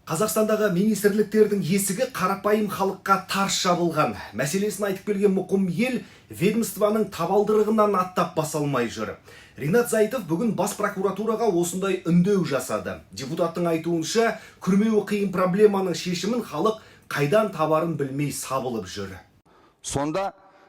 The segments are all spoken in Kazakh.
Қазақстандағы министрліктердің есігі қарапайым халыққа тарс жабылған. Мәселесін айтып келген мұқым ел ведомствоның табалдырығынан аттап баса алмай жүр. Ринат Зайытов бүгін бас прокуратураға осындай үндеу жасады. Депутаттың айтуынша, күрмеуі қиын проблеманың шешімін халық қайдан табарын білмей сабылып жүр. Сонда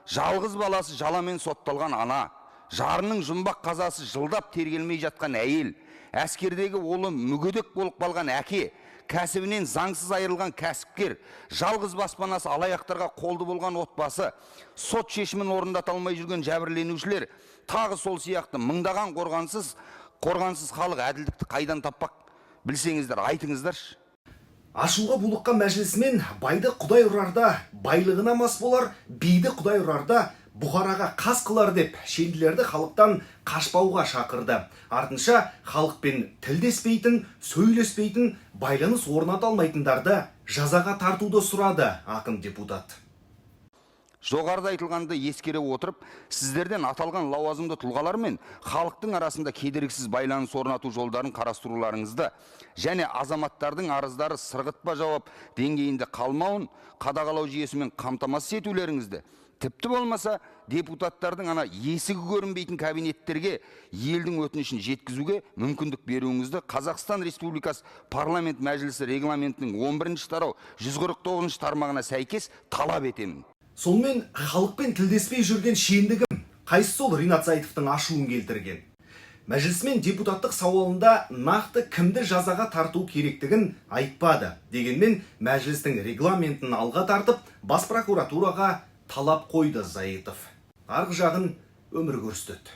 жалғыз баласы жаламен сотталған ана, жарының жұмбақ қазасы жылдап тергелмей жатқан әйел, әскердегі олы мүгедек болып қалған әке, кәсібінен заңсыз айырылған кәсіпкер, жалғыз баспанасы алаяқтарға қолды болған отбасы, сот шешімін орындата алмай жүрген жәбірленушілер, тағы сол сияқты мыңдаған қорғансыз халық әділдікті қайдан таппақ? Білсеңіздер, айтыңыздаршы. Ашуға булыққан мәжілісмен байды құдай ұрарда байлығына мас болар, биді құдай ұрарда бұғараға қас қылар деп шенділерді халықтан қашпауға шақырды. Артынша халықпен тілдеспейтін, сөйлеспейтін, байланыс орната алмайтындарды жазаға тартуды сұрады ақын депутат. Жоғарыда айтылғанды ескере отырып, сіздерден аталған лауазымды тұлғалар мен халықтың арасында кедергісіз байланыс орнату жолдарын қарастыруларыңызды және азаматтардың арыздары сырғытпа жауап деңгейінде қалмауын қадағалау жүйесімен қамтамасыз етулеріңізді, тіпті болмаса депутаттардың ана есігі көрінбейтін кабинеттерге елдің өтінішін жеткізуге мүмкіндік беруіңізді Қазақстан Республикасы парламент мәжілісі регламентінің 11-ші тарау 149-ші тармағына сәйкес талап етемін. Сонымен халықпен тілдеспей жүрген шендігім, қайсы сол Ринат Зайытовтың ашуын келтірген? Мәжілісмен депутаттық сауалында нақты кімді жазаға тарту керектігін айтпады. Дегенмен мәжілістің регламентін алға тартып, бас прокуратураға талап қойды Зайытов. Арғы жағын өмір көрсетеді.